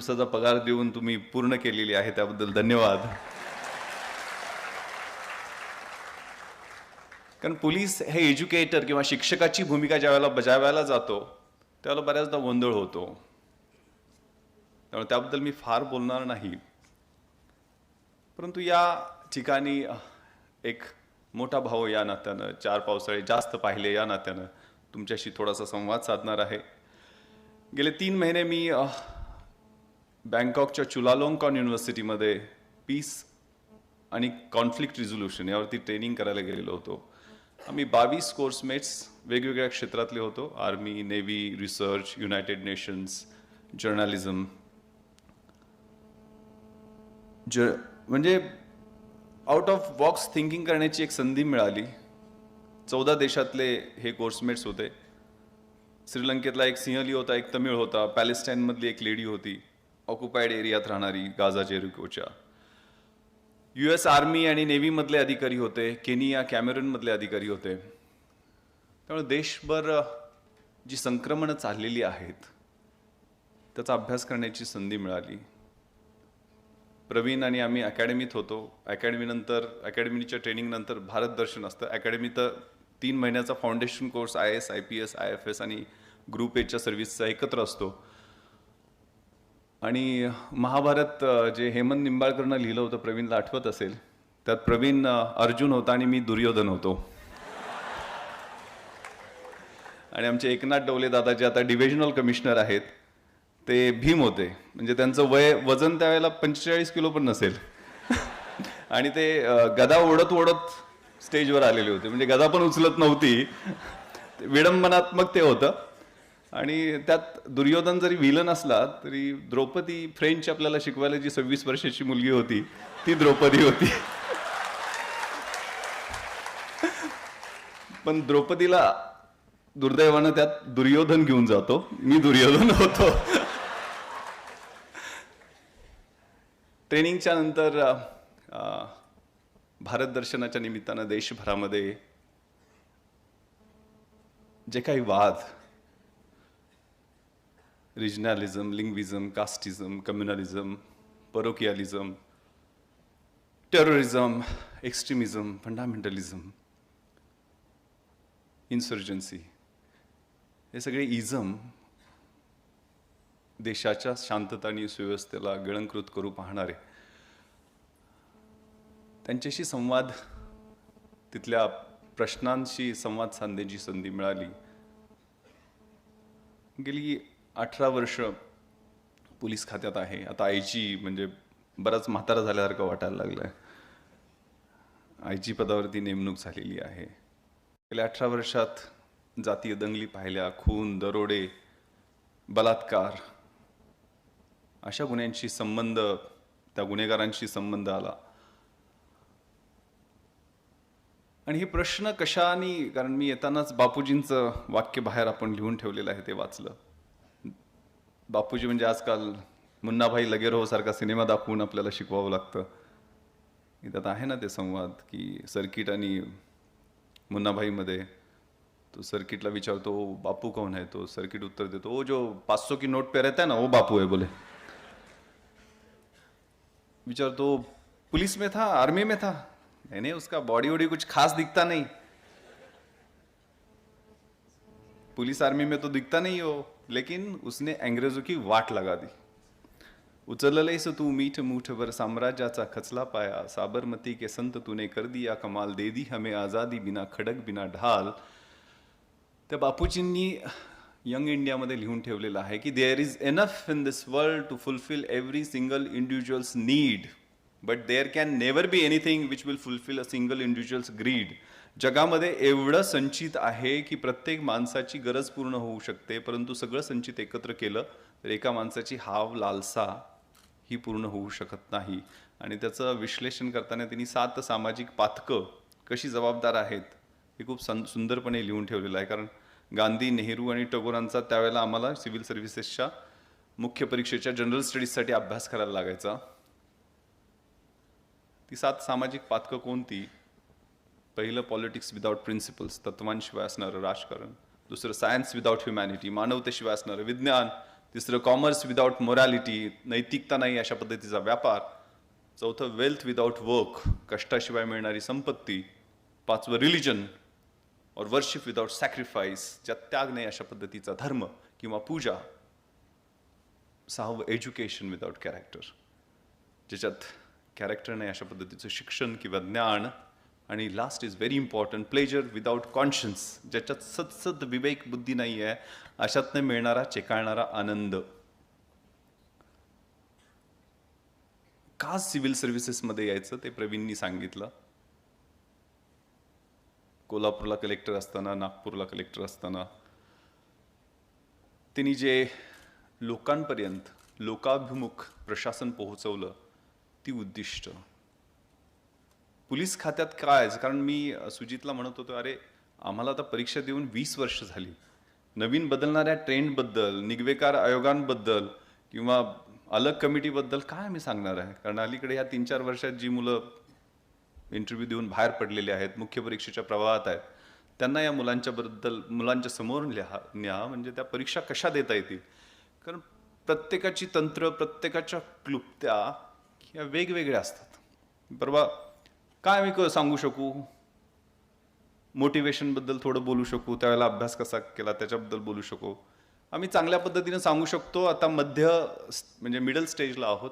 दिवसाचा पगार देऊन तुम्ही पूर्ण केलेली आहे, त्याबद्दल धन्यवाद. कारण पोलीस हे एज्युकेटर किंवा शिक्षकाची भूमिका ज्यावेळेला बजावायला जातो त्यावेळेला बऱ्याचदा गोंधळ होतो. त्यामुळे त्याबद्दल मी फार बोलणार नाही. परंतु या ठिकाणी एक मोठा भाऊ या नात्यानं, 4 पावसाळे जास्त पाहिले या नात्यानं तुमच्याशी थोडासा संवाद साधणार आहे. गेले 3 महिने मी बँकॉकच्या चुलालोंगकॉन युनिव्हर्सिटीमध्ये पीस आणि कॉन्फ्लिक्ट रिझोल्युशन यावरती ट्रेनिंग करायला गेलेलो होतो. आम्ही 22 कोर्समेट्स वेगवेगळ्या क्षेत्रातले होतो. Army, navy, research, United nations, journalism. म्हणजे आउट ऑफ बॉक्स थिंकिंग करण्याची एक संधी मिळाली. 14 देशातले हे कोर्समेट्स होते. श्रीलंकेतला एक सिंहली होता, एक तमिळ होता, पॅलेस्टाईनमधली एक लेडी होती, ऑक्युपाईड एरियात राहणारी गाझा जेरिकोच्या. US आर्मी आणि नेव्ही मधले अधिकारी होते, केनिया, कॅमेरून मधले अधिकारी होते. त्यामुळे देशभर जी संक्रमणं चाललेली आहेत त्याचा अभ्यास करण्याची संधी मिळाली. प्रवीण आणि आम्ही अकॅडमीत होतो. अकॅडमीच्या ट्रेनिंग नंतर भारत दर्शन असतं. अकॅडमी तर 3 महिन्याचा foundation course IAS, IPS, IFS आणि ग्रुप एच्या सर्व्हिसचा एकत्र असतो. आणि महाभारत जे हेमंत निंबाळकरनं लिहिलं होतं, प्रवीणला आठवत असेल, त्यात प्रवीण अर्जुन होता आणि मी दुर्योधन होतो. आणि आमचे एकनाथ डवले दादा जे आता डिव्हिजनल कमिशनर आहेत ते भीम होते. म्हणजे त्यांचं वजन त्यावेळेला 45 किलो पण नसेल. आणि ते गदा ओढत ओढत स्टेजवर आलेले होते. म्हणजे गदा पण उचलत नव्हती. विडंबनात्मक ते होतं. आणि त्यात दुर्योधन जरी विलन असला तरी द्रौपदी फ्रेंच आपल्याला शिकवायला जी 26 वर्षाची मुलगी होती ती द्रौपदी होती. पण द्रौपदीला दुर्दैवानं त्यात दुर्योधन घेऊन जातो. मी दुर्योधन होतो. ट्रेनिंगच्या नंतर भारत दर्शनाच्या निमित्तानं देशभरामध्ये जे काही वाद, रिजनलिझम, लिंग्विझम, कास्टिझम, कम्युनलिझम, परोकियालिझम, टेररिझम, एक्स्ट्रीमिझम, फंडामेंटलिझम, इन्सर्जन्सी, हे सगळे इझम देशाच्या शांतता आणि सुव्यवस्थेला गिळंकृत करू पाहणारे, त्यांच्याशी संवाद, तिथल्या प्रश्नांशी संवाद साधण्याची संधी मिळाली. गेली 18 वर्ष पोलीस खात्यात आहे. आता IG म्हणजे बराच म्हातारा झाल्यासारखं वाटायला लागलंय. IG पदावरती नेमणूक झालेली आहे. गेल्या 18 वर्षात जातीय दंगली पाहिल्या, खून, दरोडे, बलात्कार, अशा गुन्ह्यांशी संबंध, त्या गुन्हेगारांशी संबंध आला. आणि हे प्रश्न कशाने, कारण मी येतानाच बापूजींचं वाक्य बाहेर आपण लिहून ठेवलेलं आहे ते वाचलं. बापूजी म्हणजे आजकाल मुन्नाभाई लगेरोह सारखा सिनेमा दाखवून आपल्याला शिकवावं लागतं. त्यात आहे ना ते संवाद की सर्किट आणि मुन्नाभाईमध्ये तो सर्किटला विचारतो बापू कौन है, तो सर्किट उत्तर देतो वो जो 500 की नोट पे रहता है ना वो बापू है. बोले विचारतो पुलिस में था, आर्मी में था, नहीं उसका बॉडी वॉडी कुछ खास दिखता नहीं, पुलिस आर्मी में तो दिखता नहीं हो, लेकिन उसने अंग्रेजों की वाट लगा दी. उचललेस तू मीठ मूठभर साम्राज्याचा खचला पाया, साबरमती के संत तूने कर दिया कमाल, दे दी हमें आजादी बिना खडक बिना ढाल. त्या बापूजींनी यंग इंडियामध्ये लिहून ठेवलेलं आहे की there is enough in this world to fulfil every single individual's need, but there can never be anything which will fulfil a single individual's greed. जगामध्ये एवढं संचित आहे की प्रत्येक माणसाची गरज पूर्ण होऊ शकते, परंतु सगळं संचित एकत्र केलं तर एका माणसाची हाव, लालसा ही पूर्ण होऊ शकत नाही. आणि त्याचं विश्लेषण करताना त्यांनी 7 सामाजिक पातकं कशी जबाबदार आहेत हे खूप सुंदरपणे लिहून ठेवलेलं आहे. कारण गांधी, नेहरू आणि टागोरांचा त्यावेळेला आम्हाला सिव्हिल सर्व्हिसेसच्या मुख्य परीक्षेच्या जनरल स्टडीजसाठी अभ्यास करायला लागायचा. ती 7 सामाजिक पातकं कोणती? पहिलं पॉलिटिक्स विदाउट प्रिन्सिपल्स, तत्वांशिवाय असणारं राजकारण. दुसरं सायन्स विदाउट ह्युमॅनिटी, मानवतेशिवाय असणारं विज्ञान. तिसरं कॉमर्स विदाउट मोरॅलिटी, नैतिकता नाही अशा पद्धतीचा व्यापार. चौथं वेल्थ विदाउट वर्क, कष्टाशिवाय मिळणारी संपत्ती. पाचवं रिलिजन और वर्शिप विदाउट सॅक्रिफाईस, ज्यात त्याग नाही अशा पद्धतीचा धर्म किंवा पूजा. सहावं एज्युकेशन विदाउट कॅरेक्टर, ज्याच्यात कॅरेक्टर नाही अशा पद्धतीचं शिक्षण किंवा ज्ञान. आणि last is very important, pleasure without conscience, ज्याच्यात सतसत विवेक बुद्धी नाही आहे अशातनं मिळणारा चेकाळणारा आनंद. का सिव्हिल सर्व्हिसेसमध्ये यायचं ते प्रवीणनी सांगितलं. कोल्हापूरला कलेक्टर असताना, नागपूरला कलेक्टर असताना त्यांनी जे लोकांपर्यंत लोकाभिमुख प्रशासन पोहोचवलं ती उद्दिष्ट. पोलीस खात्यात काय, कारण मी सुजितला म्हणत होतो, अरे आम्हाला आता परीक्षा देऊन 20 वर्ष झाली, नवीन बदलणाऱ्या ट्रेंडबद्दल, निगवेकार आयोगांबद्दल किंवा अलग कमिटीबद्दल काय आम्ही सांगणार आहे. कारण अलीकडे या 3-4 वर्षात जी मुलं इंटरव्ह्यू देऊन बाहेर पडलेले आहेत, मुख्य परीक्षेच्या प्रवाहात आहेत, त्यांना या मुलांच्या समोर न्या, म्हणजे त्या परीक्षा कशा देता येतील. कारण प्रत्येकाची तंत्र, प्रत्येकाच्या क्लुप्त्या या वेगवेगळ्या असतात. परवा काय आम्ही सांगू शकू, मोटिवेशनबद्दल थोडं बोलू शकू, त्यावेळेला अभ्यास कसा केला त्याच्याबद्दल बोलू शकू, आम्ही चांगल्या पद्धतीने सांगू शकतो. आता म्हणजे मिडल स्टेजला आहोत,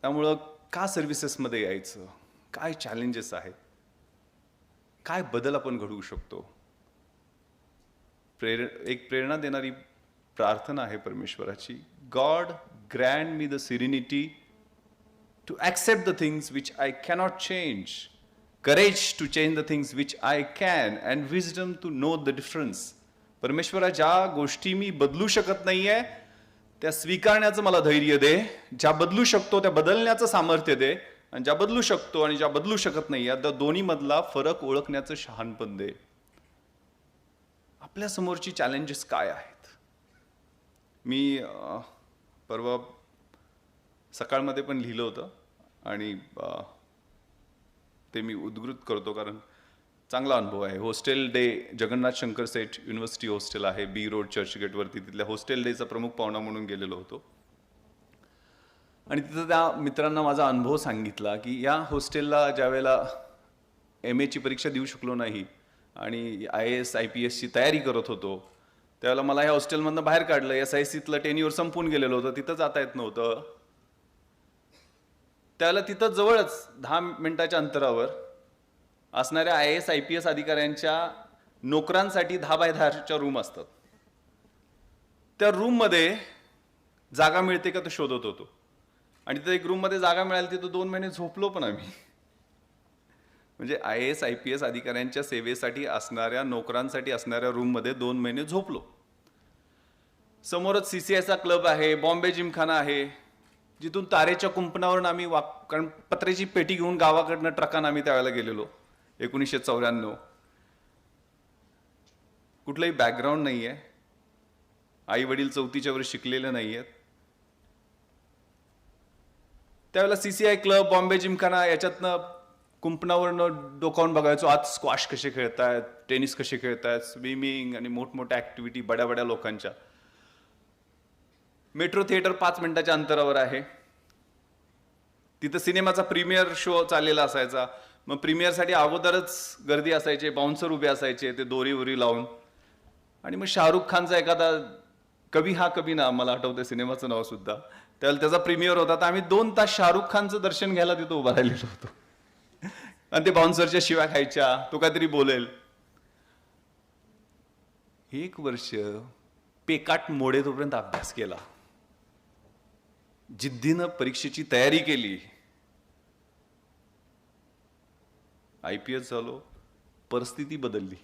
त्यामुळं का सर्व्हिसेसमध्ये यायचं, काय चॅलेंजेस आहेत, काय बदल आपण घडवू शकतो. एक प्रेरणा देणारी प्रार्थना आहे परमेश्वराची, God grant me the serenity to accept the things which I cannot change, courage to change the things which I can, and wisdom to know the difference. परमेश्वरा, ज्या गोष्टी मी बदलू शकत नाहीये त्या स्वीकारण्याचं मला धैर्य दे, ज्या बदलू शकतो त्या बदलण्याचं सामर्थ्य दे, आणि ज्या बदलू शकतो आणि ज्या बदलू शकत नाही या दोन्ही मधला फरक ओळखण्याचं शहाणपण दे. आपल्या समोरची चॅलेंजेस काय आहेत. मी परवा सकाळमध्ये पण लिहिलं होतं आणि ते मी उद्धृत करतो कारण चांगला अनुभव आहे. हॉस्टेल डे, जगन्नाथ शंकर सेठ युनिव्हर्सिटी हॉस्टेल आहे बी रोड चर्चगेटवरती, तिथल्या हॉस्टेल डेचा प्रमुख पाहुणा म्हणून गेलेलो होतो. आणि तिथं त्या मित्रांना माझा अनुभव सांगितला की या हॉस्टेलला ज्यावेळेला MA ची परीक्षा देऊ शकलो नाही आणि IAS IPS ची तयारी करत होतो, त्यावेळेला मला ह्या हॉस्टेलमधनं बाहेर काढलं. SICतलं टेन्युअर संपून गेलेलं होतं, तिथं जाता येत नव्हतं. त्यावेळेला तिथं जवळच 10 मिनिटाच्या अंतरावर असणाऱ्या IAS IPS अधिकाऱ्यांच्या नोकरांसाठी 10x10 रूम असतात. त्या रूममध्ये जागा मिळते का तो शोधत होतो. आणि तिथं एक रूममध्ये जागा मिळाली, तिथं 2 महिने झोपलो पण आम्ही. म्हणजे IAS IPS अधिकाऱ्यांच्या सेवेसाठी असणाऱ्या नोकरांसाठी असणाऱ्या रूममध्ये 2 महिने झोपलो. समोरच CCIचा क्लब आहे, बॉम्बे जिमखाना आहे, जिथून तारेच्या कुंपणावरून आम्ही कारण पत्र्याची पेटी घेऊन गावाकडनं ट्रकानं आम्ही त्यावेळेला गेलेलो 1994. कुठलंही बॅकग्राऊंड नाही आहे, आई वडील 4थीच्या वर शिकलेले नाही आहेत. त्यावेळेला CCI क्लब, बॉम्बे जिमखाना याच्यातनं कुंपणावरनं डोकावून बघायचो आत स्क्वॉश कसे खेळतायत, टेनिस कसे खेळतायत, स्विमिंग आणि मोठमोठ्या ऍक्टिव्हिटी बड्या बड्या लोकांच्या. मेट्रो थिएटर 5 मिनिटाच्या अंतरावर आहे. तिथं सिनेमाचा प्रीमियर शो चाललेला असायचा. मग प्रीमियरसाठी अगोदरच गर्दी असायची, बाउन्सर उभे असायचे ते दोरी उरी लावून. आणि मग शाहरुख खानचा एखादा कभी हा कभी ना, मला आठवतं सिनेमाचं नाव सुद्धा, त्यावेळेला त्याचा प्रीमियर होता, तर आम्ही 2 तास शाहरुख खानचं दर्शन घ्यायला तिथं उभा राहिलेलो होतो. आणि ते बाउन्सरच्या शिव्या खायच्या, तो काहीतरी बोलेल. 1 वर्ष पेकाट मोडे तोपर्यंत अभ्यास केला, जिद्दीनं परीक्षेची तयारी केली. IPS झालो, परिस्थिती बदलली.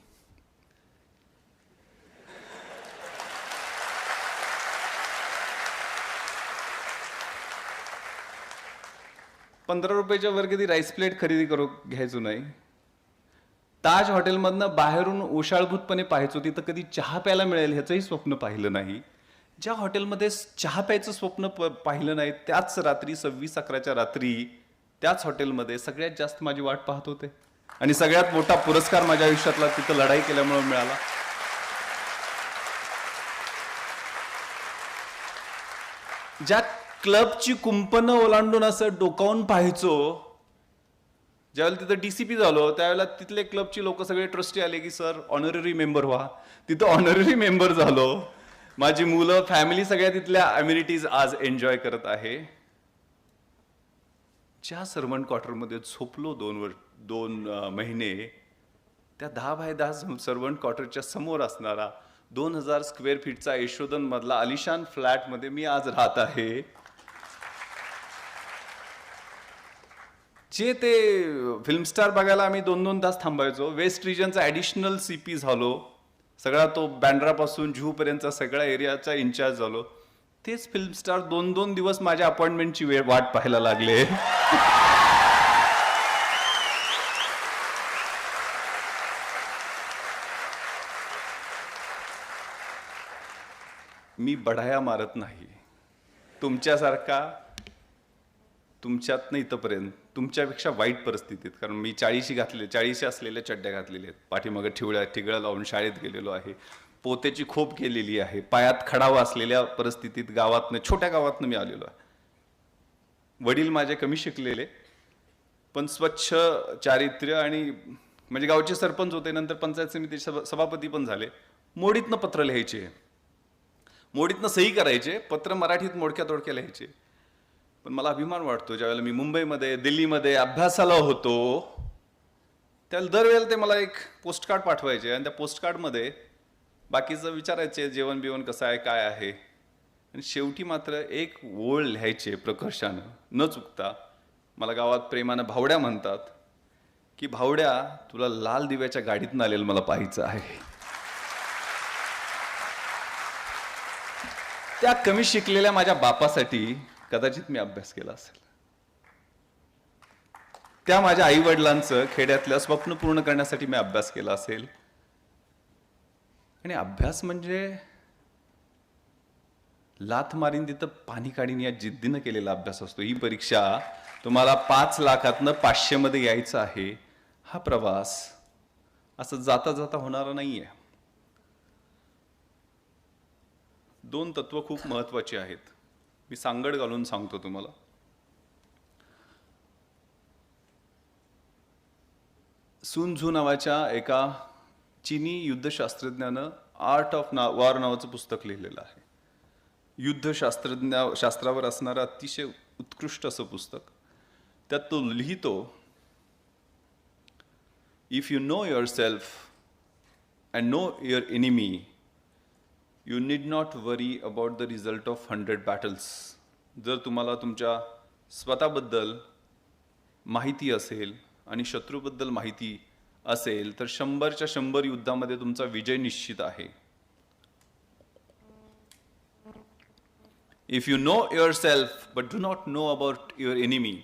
₹15 वर कधी राईस प्लेट खरेदी घ्यायचो नाही. ताज हॉटेलमधनं बाहेरून ओशाळभूतपणे पाहायचो, तिथं कधी चहा प्यायला मिळेल ह्याचंही स्वप्न पाहिलं नाही. ज्या हॉटेलमध्ये चहा प्यायचं स्वप्न पाहिलं नाही, त्याच रात्री 26/11च्या रात्री त्याच हॉटेलमध्ये सगळ्यात जास्त माझी वाट पाहत होते. आणि सगळ्यात मोठा पुरस्कार माझ्या आयुष्यातला तिथं लढाई केल्यामुळे मिळाला. ज्या क्लबची कुंपणं ओलांडून असं डोकावून पाहायचो, ज्यावेळेला तिथं डीसीपी झालो त्यावेळेला तिथले क्लबची लोक सगळे ट्रस्टी आले की सर ऑनररी मेंबर व्हा. तिथं ऑनररी मेंबर झालो. माझी मुलं फॅमिली सगळ्या तिथल्या अम्युनिटीज आज एन्जॉय करत आहे. ज्या सर्वंट क्वार्टरमध्ये झोपलो 2 महिने, त्या 10 बाय 10 सर्वंट क्वार्टरच्या समोर असणारा 2000 स्क्वेअर फीटचा यशोधन मधला आलिशान फ्लॅटमध्ये मी आज राहत आहे. जे ते फिल्मस्टार बघायला आम्ही 2-2 तास थांबायचो, वेस्ट रिजनचा ऍडिशनल सीपी झालो, सगळा तो बँड्रापासून जुहू पर्यंतचा सगळ्या एरियाचा इन्चार्ज झालो. तेच फिल्मस्टार 2-2 दिवस माझ्या अपॉइंटमेंटची वाट पाहायला लागले. मी बढाया मारत नाही तुमच्यासारखा, तुमच्यात नाही इथपर्यंत तुमच्यापेक्षा वाईट परिस्थितीत. कारण मी 40 असलेल्या चड्ड्या घातलेल्या आहेत, पाठीमागे ठिगळं लावून शाळेत गेलेलो आहे, पोत्याची खोप केलेली आहे, पायात खडावा असलेल्या परिस्थितीत गावातनं, छोट्या गावातनं मी आलेलो आहे. वडील माझे कमी शिकलेले पण स्वच्छ चारित्र्य, आणि म्हणजे गावचे सरपंच होते, नंतर पंचायत समिती सभापती पण झाले. मोडीतनं पत्र लिहायचे, मोडीतनं सही करायचे, पत्र मराठीत मोडक्या तोडक्या लिहायचे. पण मला अभिमान वाटतो ज्यावेळेला मी मुंबईमध्ये, दिल्लीमध्ये अभ्यासाला होतो, त्यावेळेला दरवेळेला ते मला एक पोस्टकार्ड पाठवायचे, आणि त्या पोस्टकार्डमध्ये बाकीचं विचारायचे जेवण बिवण कसं आहे, काय आहे, आणि शेवटी मात्र एक ओळ लिहायचे प्रकर्षानं न चुकता. मला गावात प्रेमानं भावड्या म्हणतात की भावड्या, तुला लाल दिव्याच्या गाडीतनं आलेलं मला पाहायचं आहे. त्या कमी शिकलेल्या माझ्या बापासाठी कदाचित मी अभ्यास केला असेल. त्या माझ्या आई वडिलांचं खेड्यातलं स्वप्न पूर्ण करण्यासाठी मी अभ्यास केला असेल. आणि अभ्यास म्हणजे लाथ मारीन तिथं पाणी काढीन या जिद्दीनं केलेला अभ्यास असतो. ही परीक्षा तुम्हाला 5 लाखातनं 500 मध्ये यायचं आहे. हा प्रवास असं जाता जाता होणारा नाहीये. 2 तत्व खूप महत्वाची आहेत, मी सांगड घालून सांगतो तुम्हाला. सुन झू नावाच्या एका चीनी युद्धशास्त्रज्ञानं आर्ट ऑफ वॉर नावाचं पुस्तक लिहिलेलं आहे. शास्त्रावर असणारं अतिशय उत्कृष्ट असं पुस्तक. त्यात तो लिहितो, if you know yourself and know your enemy, you need not worry about the result of 100 battles. जर तुम्हाला तुमच्या स्वतःबद्दल माहिती असेल आणि शत्रूबद्दल माहिती असेल तर 100च्या 100 युद्धामध्ये तुमचा विजय निश्चित आहे. If you know yourself but do not know about your enemy,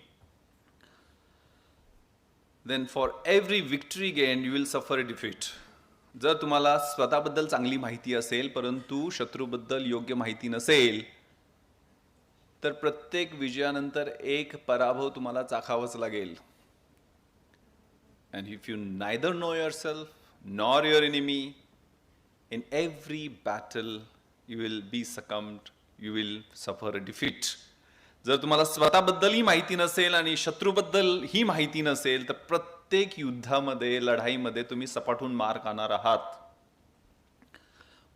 then for every victory gain you will suffer a defeat. जर तुम्हाला स्वतःबद्दल चांगली माहिती असेल परंतु शत्रूबद्दल योग्य माहिती नसेल तर प्रत्येक विजयानंतर एक पराभव तुम्हाला चाखावाच लागेल. And if you neither know yourself nor your enemy, in every battle you will be succumbed, you will suffer a defeat. जर तुम्हाला स्वतःबद्दलही माहिती नसेल आणि शत्रूबद्दल ही माहिती नसेल तर प्रत्येक युद्धामध्ये, लढाईमध्ये तुम्ही सपाटून मार खाणार आहात.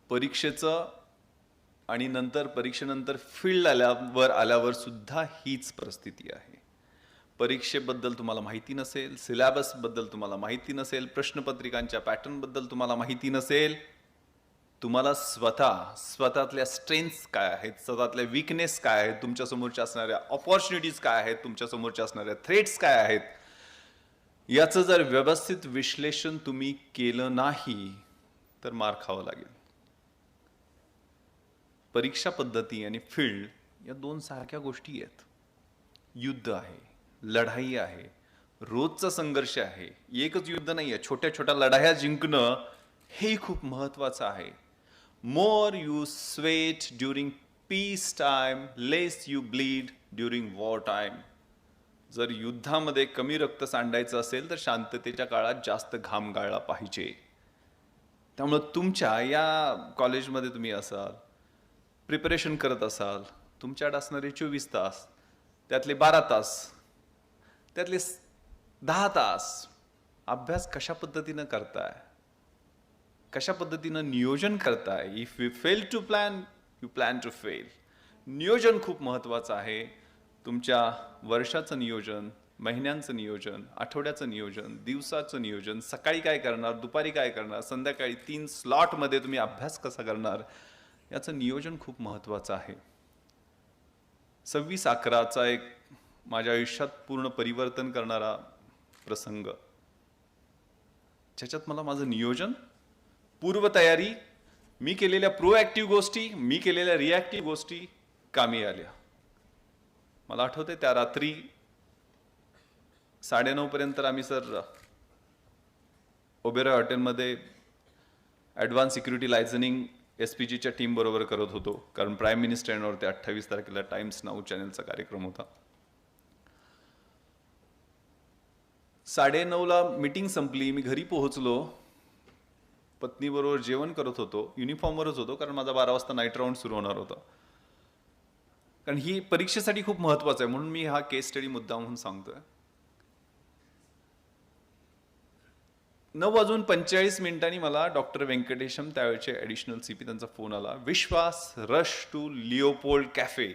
परीक्षेचं आणि नंतर परीक्षेनंतर फील्ड आल्यावर सुद्धा हीच परिस्थिती आहे. परीक्षेबद्दल तुम्हाला माहिती नसेल, सिलेबस बद्दल तुम्हाला माहिती नसेल, प्रश्नपत्रिकांच्या पॅटर्न बद्दल तुम्हाला माहिती नसेल, तुम्हाला स्वतःतल्या स्ट्रेंथ्स काय आहेत, स्वतःतल्या वीकनेस काय आहेत, तुमच्या समोरच्या असणाऱ्या ऑपॉर्च्युनिटीज काय आहेत, तुमच्या समोरच्या असणाऱ्या थ्रेट्स काय आहेत, याचं जर व्यवस्थित विश्लेषण तुम्ही केलं नाही तर मार खावं लागेल. परीक्षा पद्धती आणि फील्ड या 2 सारख्या गोष्टी आहेत. युद्ध आहे, लढाई आहे, रोजचा संघर्ष आहे. एकच युद्ध नाही आहे, छोट्या छोट्या लढाया जिंकणं हे खूप महत्वाचं आहे. More you sweat during peace time, less you bleed during war time. जर युद्धामध्ये कमी रक्त सांडायचं असेल तर शांततेच्या काळात जास्त घाम गाळला पाहिजे. त्यामुळे तुमच्या या कॉलेजमध्ये तुम्ही असाल, प्रिपरेशन करत असाल, तुमच्याकडे असणारे 24 तास, त्यातले 12 तास, त्यातले 10 तास अभ्यास कशा पद्धतीनं करताय, कशा पद्धतीनं नियोजन करताय. If you fail to plan, you plan to fail. नियोजन खूप महत्वाचं आहे. तुमच्या वर्षाचं नियोजन, महिन्यांचं नियोजन, आठवड्याचं नियोजन, दिवसाचं नियोजन, सकाळी काय करणार, दुपारी काय करणार, संध्याकाळी 3 स्लॉटमध्ये तुम्ही अभ्यास कसा करणार, याचं नियोजन खूप महत्वाचं आहे. 26/11चा एक माझ्या आयुष्यात पूर्ण परिवर्तन करणारा प्रसंग, ज्याच्यात मला माझं नियोजन, पूर्वतयारी, मी केलेल्या प्रोएक्टिव्ह गोष्टी, मी केलेल्या रिॲक्टिव्ह गोष्टी कामी आल्या. मला आठवतंय त्या रात्री 9:30 पर्यंत आम्ही सर ओबेरॉय हॉटेलमध्ये ॲडव्हान्स सिक्युरिटी लायझनिंग SPGच्या टीम बरोबर करत होतो, कारण प्राईम मिनिस्टर येणार होते. 28 तारखेला टाइम्स नाऊ चॅनलचा कार्यक्रम होता. 9:30ला मीटिंग संपली, मी घरी पोहोचलो, पत्नीबरोबर जेवण करत होतो, युनिफॉर्मवरच होतो, कारण माझा 12 वाजता नाईट राऊंड सुरू होणार होता. कारण ही परीक्षेसाठी खूप महत्वाचं आहे, म्हणून मी हा केस स्टडी मुद्दा म्हणून सांगतोय. 9:45 मला डॉक्टर व्यंकटेशम, त्यावेळेचे ॲडिशनल CP, त्यांचा फोन आला. Vishwas, rush to Leopold cafe,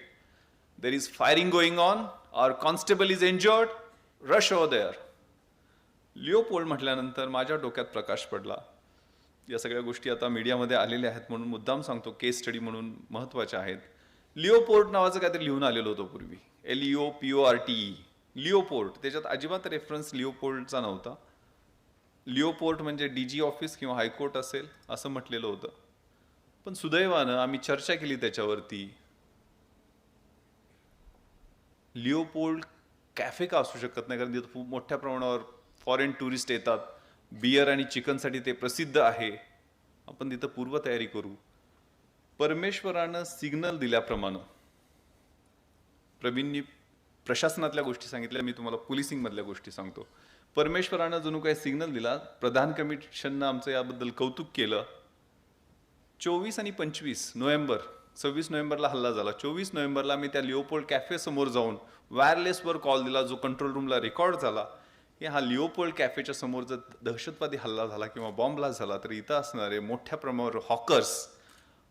there is firing going on, our constable is injured, rush over there. Leopold म्हटल्यानंतर माझ्या डोक्यात प्रकाश पडला. या सगळ्या गोष्टी आता मीडियामध्ये आलेल्या आहेत, म्हणून मुद्दाम सांगतो, केस स्टडी म्हणून महत्वाच्या आहेत. लिओपोर्ट नावाचं काहीतरी लिहून आलेलं होतं पूर्वी, LEOPORTE, लिओपोर्ट. त्याच्यात अजिबात रेफरन्स लिओपोल्डचा नव्हता. लिओपोर्ट म्हणजे DG ऑफिस किंवा हायकोर्ट असेल असं म्हटलेलं होतं. पण सुदैवानं आम्ही चर्चा केली त्याच्यावरती. लिओपोल्ड कॅफे का असू शकत नाही, कारण तिथं खूप मोठ्या प्रमाणावर फॉरेन टुरिस्ट येतात, बियर आणि चिकनसाठी ते प्रसिद्ध आहे. आपण तिथं पूर्वतयारी करू. परमेश्वरानं सिग्नल दिल्याप्रमाणे, प्रवीणनी प्रशासनातल्या गोष्टी सांगितल्या, मी तुम्हाला पोलिसिंगमधल्या गोष्टी सांगतो. परमेश्वरानं जणू काही सिग्नल दिला. प्रधान कमिशननं आमचं याबद्दल कौतुक केलं. 24 आणि 25 नोव्हेंबर, 26 नोव्हेंबरला हल्ला झाला. 24 नोव्हेंबरला मी त्या लिओपोल्ड कॅफे समोर जाऊन वायरलेसवर कॉल दिला, जो कंट्रोल रूमला रेकॉर्ड झाला, की हा लिओपोल्ड कॅफेच्या समोर जर दहशतवादी हल्ला झाला किंवा बॉम्ब ब्लास्ट झाला, तर इथं असणारे मोठ्या प्रमाणावर हॉकर्स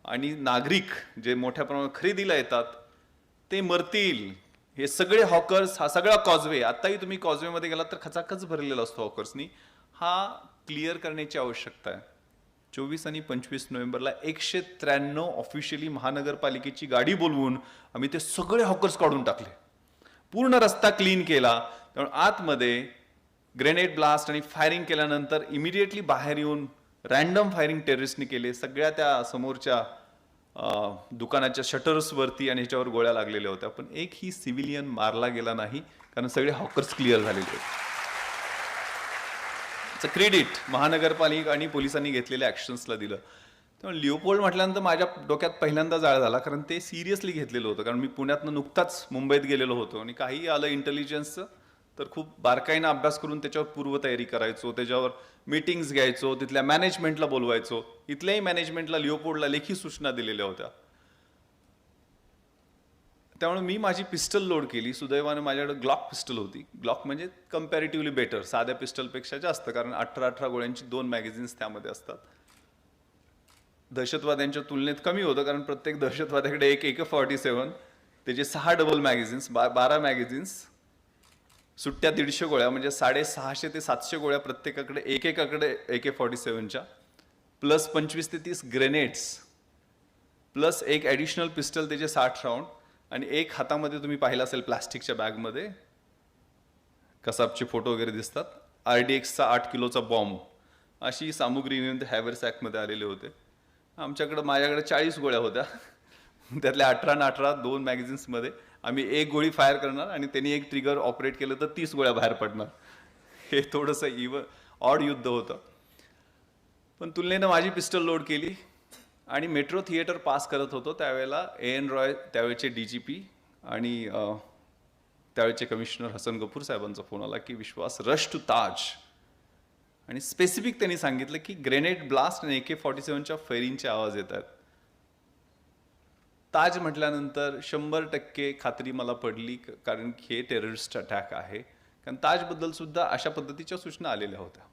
आणि नागरिक जे मोठ्या प्रमाणावर खरेदीला येतात ते मरतील. हे सगळे हॉकर्स, हा सगळा कॉजवे, आताही तुम्ही कॉजवेमध्ये गेलात तर खचाखच भरलेला असतो हॉकर्सनी, हा क्लिअर करण्याची आवश्यकता आहे. 24 आणि 25 नोव्हेंबरला 193 ऑफिशियली महानगरपालिकेची गाडी बोलवून आम्ही ते सगळे हॉकर्स काढून टाकले, पूर्ण रस्ता क्लीन केला. त्यामुळे आतमध्ये ग्रेनेड ब्लास्ट आणि फायरिंग केल्यानंतर इमिडिएटली बाहेर येऊन रॅन्डम फायरिंग टेररिस्टनी केले. सगळ्या त्या समोरच्या दुकानाच्या शटर्सवरती आणि ह्याच्यावर गोळ्या लागलेल्या होत्या, पण एकही सिव्हिलियन मारला गेला नाही, कारण सगळे हॉकर्स क्लिअर झालेले होते. क्रेडिट महानगरपालिका आणि पोलिसांनी घेतलेल्या ऍक्शन्सला दिलं. त्यामुळे लिओपोल्ड म्हटल्यानंतर माझ्या डोक्यात पहिल्यांदा जाळ झाला, कारण ते सिरियसली घेतलेलं होतं. कारण मी पुण्यातनं नुकताच मुंबईत गेलेलो होतो आणि काही आलं इंटेलिजन्सचं तर खूप बारकाईनं अभ्यास करून त्याच्यावर पूर्वतयारी करायचो, त्याच्यावर मीटिंग्स घ्यायचो, तिथल्या मॅनेजमेंटला बोलवायचो. इथल्याही मॅनेजमेंटला लिओपोल्डला लेखी सूचना दिलेल्या होत्या. त्यामुळे मी माझी पिस्टल लोड केली. सुदैवानं माझ्याकडे ग्लॉक पिस्टल होती. ग्लॉक म्हणजे कम्पॅरेटिव्हली बेटर, साध्या पिस्टलपेक्षा जास्त, कारण 18 गोळ्यांची 2 मॅगझिन्स त्यामध्ये असतात. दहशतवाद्यांच्या तुलनेत कमी होतं, कारण प्रत्येक दहशतवाद्याकडे एक AK-47, त्याचे 6 डबल मॅगझिन्स, 12 मॅगझिन्स, सुट्ट्या 150 गोळ्या, म्हणजे 650 ते 700 गोळ्या प्रत्येकाकडे, एकेकाकडे AK-47च्या, प्लस 25 ते 30 ग्रेनेड्स, प्लस एक ॲडिशनल पिस्टल, त्याचे 60 राऊंड, आणि एक हातामध्ये तुम्ही पाहिलं असेल प्लास्टिकच्या बॅगमध्ये कसाबचे फोटो वगैरे दिसतात, RDXचा 8 किलोचा बॉम्ब. अशी सामुग्री घेऊन ते हॅवरसॅकमध्ये आलेले होते. माझ्याकडे 40 गोळ्या होत्या. त्यातल्या 18 आणि 18 2 मॅगझिन्समध्ये आम्ही एक गोळी फायर करणार आणि त्यांनी एक ट्रिगर ऑपरेट केलं तर 30 गोळ्या बाहेर पडणार. हे थोडंसं ऑड युद्ध होतं. पण तुलनेनं माझी पिस्टल लोड केली आणि मेट्रो थिएटर पास करत होतो त्यावेळेला AN रॉय, त्यावेळेचे DGP आणि त्यावेळेचे कमिशनर हसन गफूर साहेबांचा फोन आला की विश्वास, रश टू ताज. आणि स्पेसिफिक त्यांनी सांगितलं की ग्रेनेड ब्लास्ट आणि AK-47च्या फायरिंगचे आवाज येत आहेत. ताज म्हटल्यानंतर 100% खात्री मला पडली, कारण हे टेररिस्ट अटॅक आहे. कारण ताजबद्दल सुद्धा अशा पद्धतीच्या सूचना आलेल्या होत्या.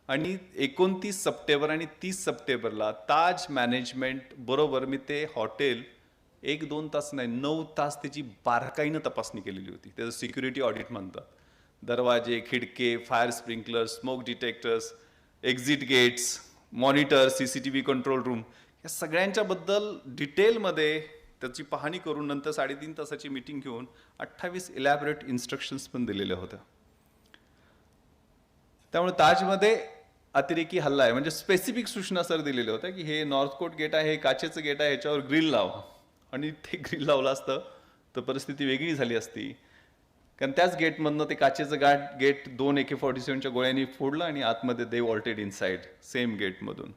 आणि 29 सप्टेंबर आणि 30 सप्टेंबरला ताज मॅनेजमेंट बरोबर मी ते हॉटेल 1-2 तास नाही, 9 तास त्याची बारकाईनं तपासणी केलेली होती. त्याचं सिक्युरिटी ऑडिट म्हणतात. दरवाजे, खिडके, fire sprinkler, smoke detectors, exit gates, monitor, CCTV control room, या सगळ्यांच्या बद्दल डिटेलमध्ये त्याची पाहणी करून नंतर 3.5 तासाची मीटिंग घेऊन 28 इलॅबोरेट इन्स्ट्रक्शन्स पण दिलेल्या होत्या. त्यामुळे ताजमध्ये अतिरेकी हल्ला आहे म्हणजे स्पेसिफिक सूचना सर दिलेल्या होत्या की हे नॉर्थ कोट गेट आहे, हे काचेचं गेट आहे, ह्याच्यावर ग्रिल लाव. आणि ते ग्रिल लावलं असतं तर परिस्थिती वेगळी झाली असती. कारण त्याच गेटमधनं ते काचेचं गेट 2 AK-47च्या गोळ्यांनी फोडलं आणि आतमध्ये दे वॉल्टेड इनसाइड सेम गेटमधून.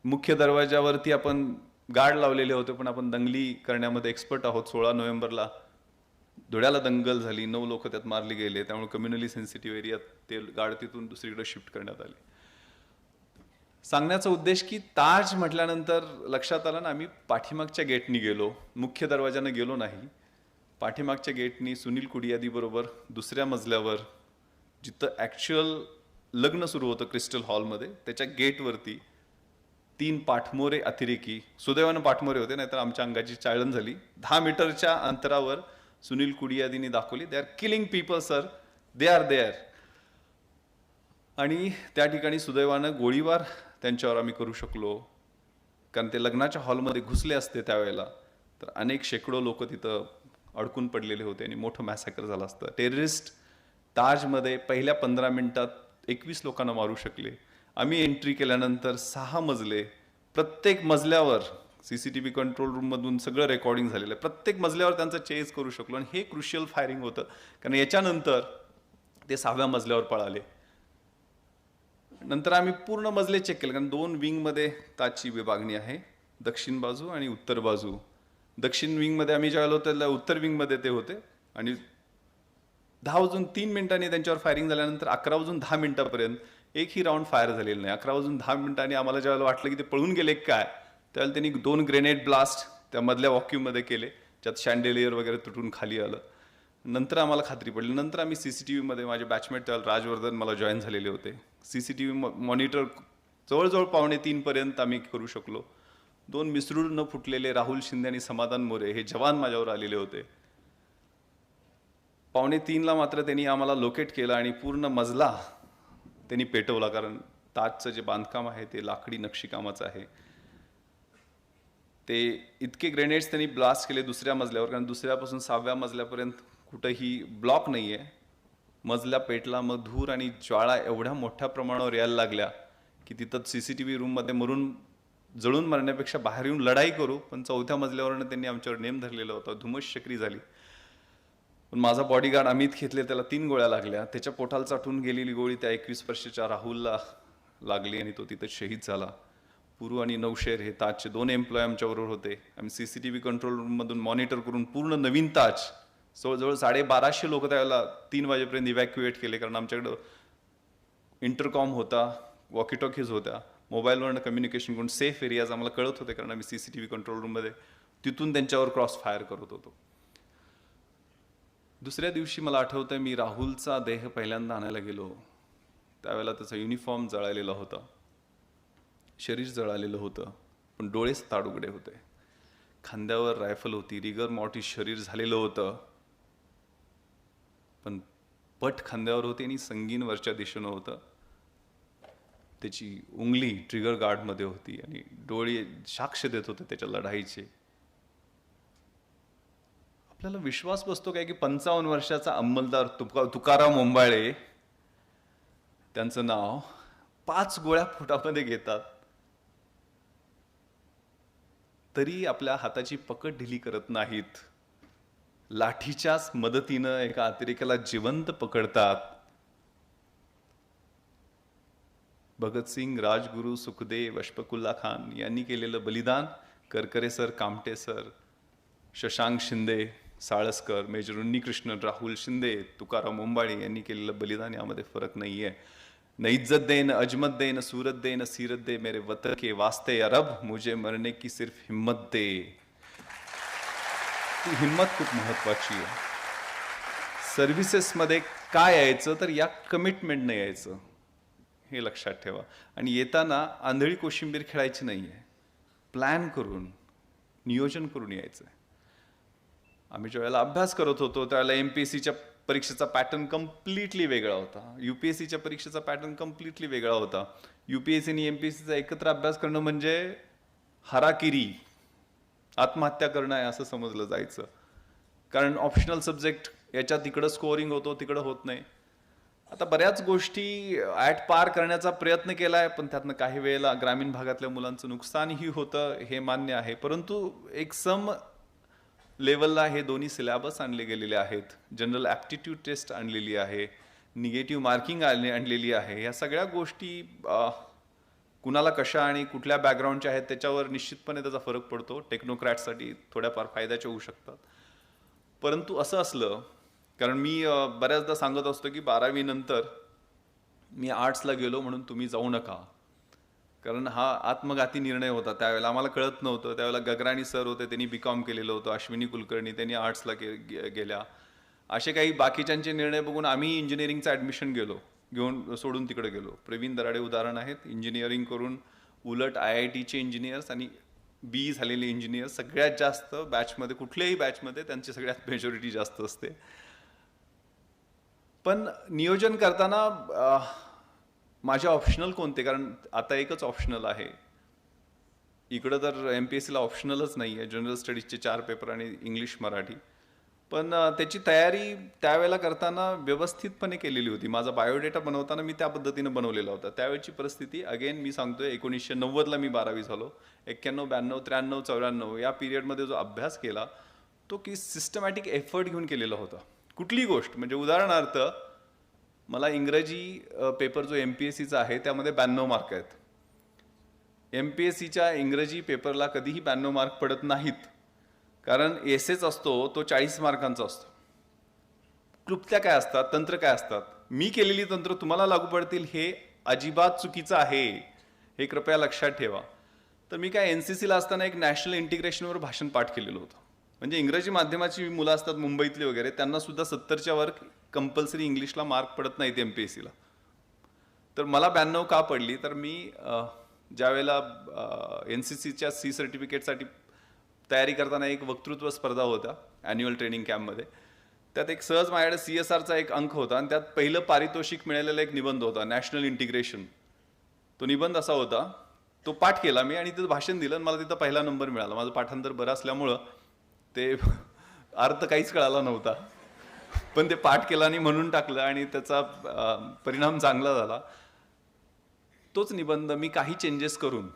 मुख्य दरवाजावरती आपण गार्ड लावलेले होते, पण आपण दंगली करण्यामध्ये एक्सपर्ट आहोत. 16 नोव्हेंबरला धुळ्याला दंगल झाली, 9 लोक त्यात मारले गेले. त्यामुळे कम्युनली सेन्सिटिव्ह एरियात ते गार्ड तिथून दुसरीकडे शिफ्ट करण्यात आले. सांगण्याचा उद्देश की ताज म्हटल्यानंतर लक्षात आलं ना, आम्ही पाठीमागच्या गेटनी गेलो, मुख्य दरवाजाने गेलो नाही. पाठीमागच्या गेटनी सुनील कुडियादी बरोबर दुसऱ्या मजल्यावर जिथं ॲक्च्युअल लग्न सुरू होतं क्रिस्टल हॉलमध्ये, त्याच्या गेटवरती 3 पाठमोरे अतिरेकी, सुदैवानं पाठमोरे होते, नाहीतर आमच्या अंगाची चाळण झाली. 10 मीटरच्या अंतरावर सुनील कुडियादींनी दाखवली, they are killing people sir, they are there. आणि त्या ठिकाणी सुदैवानं गोळीबार त्यांच्यावर आम्ही करू शकलो, कारण ते लग्नाच्या हॉलमध्ये घुसले असते त्यावेळेला तर अनेक शेकडो लोक तिथं अडकून पडलेले होते आणि मोठं मॅसॅकर झालं असतं. टेररिस्ट ताजमध्ये पहिल्या 15 मिनिटात 21 लोकांना मारू शकले. आम्ही एंट्री केल्यानंतर 6 मजले, प्रत्येक मजल्यावर सीसीटीव्ही कंट्रोल रूममधून सगळं रेकॉर्डिंग झालेलं आहे. प्रत्येक मजल्यावर त्यांचं चेज करू शकलो आणि हे क्रुशियल फायरिंग होतं, कारण याच्यानंतर ते 6व्या मजल्यावर पळाले. नंतर आम्ही पूर्ण मजले चेक केले, कारण 2 विंगमध्ये ताजची विभागणी आहे, दक्षिण बाजू आणि उत्तर बाजू. दक्षिण विंगमध्ये आम्ही ज्यावेळेला होतो त्याला उत्तर विंगमध्ये ते होते. आणि 10:03 त्यांच्यावर फायरिंग झाल्यानंतर 11:10 एकही राऊंड फायर झालेलं नाही. 11:10 आम्हाला ज्यावेळेला वाटलं की ते पळून गेले काय, त्यावेळेला त्यांनी 2 ग्रेनेड ब्लास्ट त्या मधल्या वॉक्यूममध्ये केले, ज्यात शँडेलियर वगैरे तुटून खाली आलं. नंतर आम्हाला खात्री पडली. नंतर आम्ही सीसीटीव्हीमध्ये, माझे बॅचमेट त्यावेळेला राजवर्धन मला जॉईन झालेले होते, सीसीटीव्ही मॉनिटर जवळजवळ 2:45 आम्ही करू शकलो. 2 मिसरूळ न फुटलेले राहुल शिंदे आणि समाधान मोरे हे जवान माझ्यावर आलेले होते. 2:45 मात्र त्यांनी आम्हाला लोकेट केलं आणि पूर्ण मजला त्यांनी पेटवला, कारण ताजचं जे बांधकाम आहे ते लाकडी नक्षीकामाचं आहे. ते इतके ग्रेनेड्स त्यांनी ब्लास्ट केले दुसऱ्या मजल्यावर, कारण दुसऱ्यापासून 6व्या मजल्यापर्यंत कुठंही ब्लॉक नाही आहे. मजला पेटला, मग धूर आणि ज्वाळा एवढ्या मोठ्या प्रमाणावर यायला लागल्या की तिथं सीसीटीव्ही रूममध्ये मरून जळून मरण्यापेक्षा बाहेर येऊन लढाई करू. पण 4थ्या मजल्यावरनं त्यांनी आमच्यावर नेम धरलेला होता, धुमश चक्री झाली. पण माझा बॉडीगार्ड अमित खेतले, त्याला 3 गोळ्या लागल्या. त्याच्या पोटाला चाटून गेलेली गोळी त्या 21 वर्षाच्या राहुलला लागली आणि तो तिथं शहीद झाला. पुरू आणि नौशेर हे ताजचे 2 एम्प्लॉय आमच्याबरोबर होते. आम्ही सीसीटीव्ही कंट्रोल रूममधून मॉनिटर करून पूर्ण नवीन ताज जवळजवळ 1250 लोक त्यावेळेला 3 वाजेपर्यंत इव्हॅक्युएट केले, कारण आमच्याकडं इंटरकॉम होता, वॉकीटॉकीज होत्या, मोबाईलवरनं कम्युनिकेशन करून सेफ एरियाज आम्हाला कळत होते, कारण आम्ही सीसीटीव्ही कंट्रोल रूममध्ये तिथून त्यांच्यावर क्रॉस फायर करत होतो. दुसऱ्या दिवशी मला आठवतं, मी राहुलचा देह पहिल्यांदा आणायला गेलो. त्यावेळेला त्याचा युनिफॉर्म जळालेला होता, शरीर जळालेलं होतं, पण डोळे ताड उघडे होते. खांद्यावर रायफल होती, रिगर मॉर्टिस शरीर झालेलं होतं, पण पट खांद्यावर होती आणि संगीन वरच्या दिशेनं होतं. त्याची उंगली ट्रिगर गार्डमध्ये होती आणि डोळे साक्ष देत होते त्याच्या लढाईचे. आपल्याला विश्वास बसतो काय की 55 वर्षाचा अंमलदार तुकाराम ओंबाळे, त्यांचं नाव, 5 गोळ्या पोटामध्ये घेतात तरी आपल्या हाताची पकड ढिली करत नाहीत. लाठीच्याच मदतीनं एका अतिरेक्याला जिवंत पकडतात. भगतसिंग, राजगुरू, सुखदेव, अशफाकुल्ला खान यांनी केलेलं बलिदान, Karkare sir, Kamte sir, Shashank Shinde, Salaskar, major Unnikrishnan, Rahul Shinde, Tukaram Ombale यांनी केलेलं बलिदान, यामध्ये फरक नाही आहे. न इज्जत दे, न अजमत दे, न सूरत दे, न सीरत दे, मेरे वतन के वास्ते अरब, मुझे मरने की सिर्फ हिम्मत दे. ती हिम्मत खूप महत्वाची आहे. सर्व्हिसेसमध्ये काय यायचं तर या कमिटमेंटने यायचं, हे लक्षात ठेवा. आणि येताना आंधळी कोशिंबीर खेळायची नाहीये, प्लॅन करून नियोजन करून यायचं. आम्ही ज्या वेळेला अभ्यास करत होतो त्यावेळेला एमपीएससीच्या परीक्षेचा पॅटर्न कम्प्लिटली वेगळा होता, यूपीएससीच्या परीक्षेचा पॅटर्न कम्प्लिटली वेगळा होता. यूपीएससी आणि एमपीएससीचा एकत्र अभ्यास करणं म्हणजे हराकिरी, आत्महत्या करणं आहे असं समजलं जायचं. कारण ऑप्शनल सब्जेक्ट याच्यात इकडं स्कोअरिंग होतो, तिकडं होत नाही. आता बऱ्याच गोष्टी ॲट पार करण्याचा प्रयत्न केलाय, पण त्यातनं काही वेळेला ग्रामीण भागातल्या मुलांचं नुकसानही होतं, हे मान्य आहे. परंतु एक सम लेवलला हे दोन्ही सिलेबस आणले गेलेले आहेत. जनरल ॲप्टिट्यूड टेस्ट आणलेली आहे, निगेटिव्ह मार्किंग आणलेली आहे. या सगळ्या गोष्टी कुणाला कशा आणि कुठल्या बॅकग्राऊंडच्या आहेत त्याच्यावर निश्चितपणे त्याचा फरक पडतो. टेक्नोक्रॅटसाठी थोड्याफार फायद्याच्या होऊ शकतात. परंतु असं असलं, कारण मी बऱ्याचदा सांगत असतो की 12वी नंतर मी आर्ट्सला गेलो म्हणून तुम्ही जाऊ नका, कारण हा आत्मघाती निर्णय होता. त्यावेळेला आम्हाला कळत नव्हतं. त्यावेळेला गगराणी सर होते, त्यांनी बीकॉम केलेलं होतं. अश्विनी कुलकर्णी त्यांनी आर्ट्सला गेल्या. असे काही बाकीच्यांचे निर्णय बघून आम्ही इंजिनिअरिंगचं ॲडमिशन घेऊन सोडून तिकडे गेलो. प्रवीण दराडे उदाहरण आहेत. इंजिनिअरिंग करून उलट IITचे इंजिनियर्स आणि बी झालेले इंजिनियर्स सगळ्यात जास्त बॅचमध्ये, कुठल्याही बॅचमध्ये त्यांची सगळ्यात मेजॉरिटी जास्त असते. पण नियोजन करताना माझे ऑप्शनल कोणते, कारण आता एकच ऑप्शनल आहे. इकडं तर एमपीएससीला ऑप्शनलच नाही आहे. जनरल स्टडीजचे 4 पेपर आणि इंग्लिश मराठी. पण त्याची तयारी त्यावेळेला करताना व्यवस्थितपणे केलेली होती. माझा बायोडेटा बनवताना मी त्या पद्धतीनं बनवलेला होता. त्यावेळची परिस्थिती अगेन मी सांगतोय, 1990ला मी 12वी झालो. 91, 92, 93, 94 या पिरियडमध्ये जो अभ्यास केला तो की सिस्टमॅटिक एफर्ट घेऊन केलेला होता. कुठलीही गोष्ट, म्हणजे उदाहरणार्थ मला इंग्रजी पेपर जो एमपीएससीचा आहे त्यामध्ये 92 मार्क आहेत. एमपीएससीच्या इंग्रजी पेपरला कधीही 92 मार्क पडत नाहीत, कारण एसेच असतो तो 40 मार्कांचा असतो. क्लुप्त्या काय असतात, तंत्र काय असतात, मी केलेली तंत्र तुम्हाला लागू पडतील हे अजिबात चुकीचं आहे, हे कृपया लक्षात ठेवा. तर मी काय एनसीसीला असताना एक नॅशनल इंटिग्रेशनवर भाषण पाठ केलेलं होतं. म्हणजे इंग्रजी माध्यमाची मुलं असतात मुंबईतली वगैरे, त्यांना सुद्धा 70च्या वर कंपल्सरी इंग्लिशला मार्क पडत नाहीत एमपीएससीला. तर मला 92 का पडली, तर मी ज्या वेळेला एनसीसीच्या सी सर्टिफिकेटसाठी तयारी करताना एक वक्तृत्व स्पर्धा होता ॲन्युअल ट्रेनिंग कॅम्पमध्ये. त्यात एक सहज माझ्याकडे CSRचा एक अंक होता आणि त्यात पहिलं पारितोषिक मिळालेला एक निबंध होता, नॅशनल इंटिग्रेशन. तो निबंध असा होता, तो पाठ केला मी आणि तिथं भाषण दिलं आणि मला तिथं पहिला नंबर मिळाला. माझं पाठांतर बरं असल्यामुळं ते अर्थ काहीच कळाला नव्हता, पण ते पाठ केला आणि म्हणून टाकलं आणि त्याचा परिणाम चांगला झाला. तोच निबंध मी काही चेंजेस करून,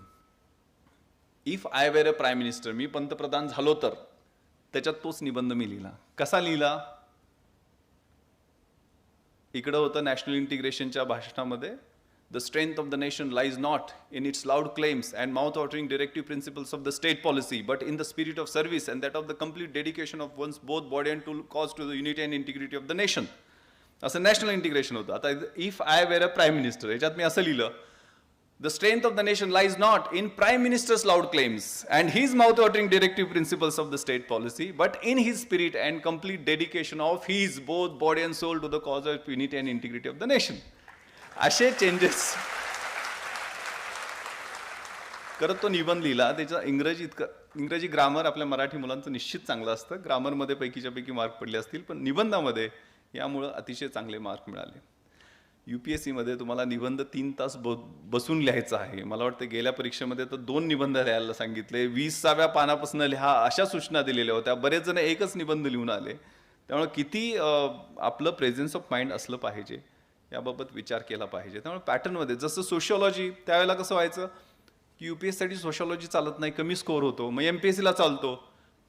if I were a prime minister, मी पंतप्रधान झालो तर, त्याच्यात तोच निबंध मी लिहिला. कसा लिहिला, इकडं होतं national इंटिग्रेशनच्या भाषणामध्ये, The strength of the nation lies not in its loud claims and mouth-watering directive principles of the state policy, but in the spirit of service and that of the complete dedication of one's both body and cause to the unity and integrity of the nation. असं national integration होतं. आता if I were a prime minister, याच्यात मी असं लिहिलं, The strength of the nation lies not in Prime Minister's loud claims and his mouth-watering directive principles of the state policy, but in his spirit and complete dedication of his both body and soul to the cause of unity and integrity of the nation. असे changes करत तो निबंध लिहिला. त्याचा इंग्रजी grammar आपल्या मराठी मुलांचं निश्चित चांगलं असतं. ग्रामरमध्ये पैकीच्या पैकी मार्क पडले असतील, पण निबंधामध्ये यामुळं अतिशय चांगले मार्क मिळाले. UPSCमध्ये तुम्हाला निबंध 3 तास बसून लिहायचा आहे. मला वाटतं गेल्या परीक्षेमध्ये तर 2 निबंध लिहायला सांगितले, 20व्या पानापासून लिहा अशा सूचना दिलेल्या होत्या. बरेच जण एकच निबंध लिहून आले. त्यामुळे किती आपलं प्रेझेन्स ऑफ माइंड असलं पाहिजे याबाबत विचार केला पाहिजे. त्यामुळे पॅटर्नमध्ये जसं सोशिओलॉजी, त्यावेळेला कसं व्हायचं की UPSCसाठी सोशिओलॉजी चालत नाही, कमी स्कोअर होतो, मग MPSCला चालतो.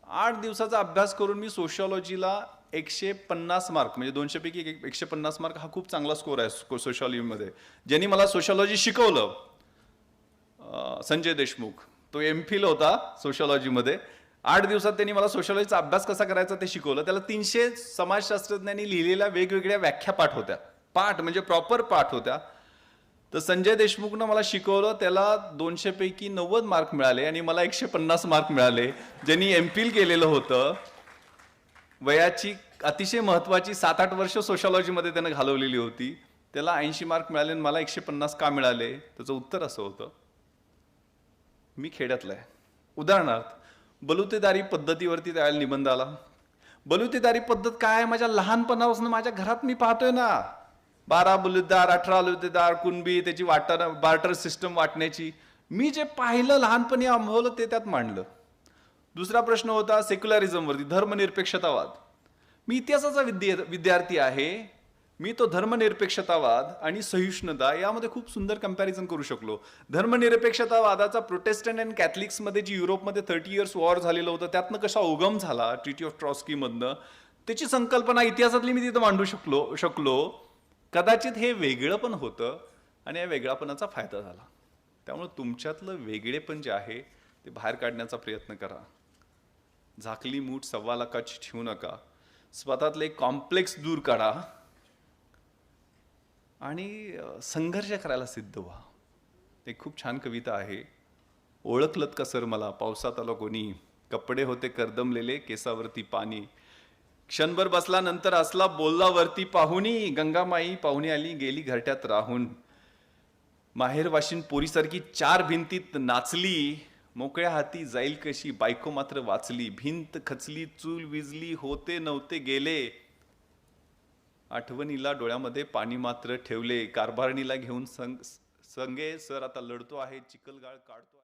8 दिवसाचा अभ्यास करून मी सोशिओलॉजीला 150 मार्क, म्हणजे 200 पैकी 150 मार्क हा खूप चांगला स्कोअर आहे सोशिओलॉजीमध्ये. ज्यांनी मला सोशिओलॉजी शिकवलं, संजय देशमुख, तो MPhil होता सोशिओलॉजीमध्ये. 8 दिवसात त्यांनी मला सोशिओलॉजीचा अभ्यास कसा करायचा ते शिकवलं. त्याला 300 समाजशास्त्रज्ञांनी लिहिलेल्या वेगवेगळ्या व्याख्या पाठ होत्या. पाठ म्हणजे प्रॉपर पाठ होत्या. तर संजय देशमुखनं मला शिकवलं, त्याला 200 पैकी 90 मार्क मिळाले आणि मला 150 मार्क मिळाले. ज्यांनी एम.फिल केलेलं होतं, वयाची अतिशय महत्वाची 7-8 वर्ष सोशॉलॉजीमध्ये त्यानं घालवलेली होती, त्याला 80 मार्क मिळाले आणि मला 150 का मिळाले? त्याचं उत्तर असं होतं, मी खेड्यातला आहे. उदाहरणार्थ, बलुतेदारी पद्धतीवरती त्यावेळेला निबंध आला. बलुतेदारी पद्धत काय आहे? माझ्या लहानपणापासून माझ्या घरात मी पाहतोय ना, 12 बलुतेदार, 18 बलुतेदार, कुणबी, त्याची बार्टर सिस्टम वाटण्याची. मी जे पाहिलं लहानपणी अनुभवलं ते त्यात मांडलं. दुसरा प्रश्न होता सेक्युलरिझमवरती, धर्मनिरपेक्षतावाद. मी इतिहासाचा विद्यार्थी आहे. मी तो धर्मनिरपेक्षतावाद आणि सहिष्णुता यामध्ये खूप सुंदर कंपॅरिझन करू शकलो. धर्मनिरपेक्षतावादाचा प्रोटेस्टंट अँड कॅथलिक्समध्ये जी युरोपमध्ये 30 इयर्स वॉर झालेलं होतं, त्यातनं कसा उगम झाला ट्रीटी ऑफ ट्रॉस्कीमधनं, त्याची संकल्पना इतिहासातली मी तिथं मांडू शकलो. कदाचित हे वेगळं पण होतं आणि या वेगळापणाचा फायदा झाला. त्यामुळे तुमच्यातलं वेगळेपण जे आहे ते बाहेर काढण्याचा प्रयत्न करा. झाकली मूठ 1.25 लाखाची ठेवू नका. स्वतःतले कॉम्प्लेक्स दूर काढा आणि संघर्ष करायला सिद्ध व्हा. एक खूप छान कविता आहे. ओळखलत का सर मला, पावसात आलो कोणी, कपडे होते करदमलेले, केसावरती पाणी, क्षणभर बसला नंतर असला बोलला वरती पाहुणी, गंगामाई पाहुणी आली गेली घरट्यात राहून, माहेर वाशिन पोरीसारखी 4 भिंतीत नाचली, मोकळ्या हाती जाईल कशी, बायको मात्र वाचली, भिंत खचली, चूल विजली, होते नव्हते गेले, आठवणीला डोळ्यामध्ये पाणी मात्र ठेवले, कारभारणीला घेऊन संगे सर आता लढतो आहे, चिखलगाळ काढतो.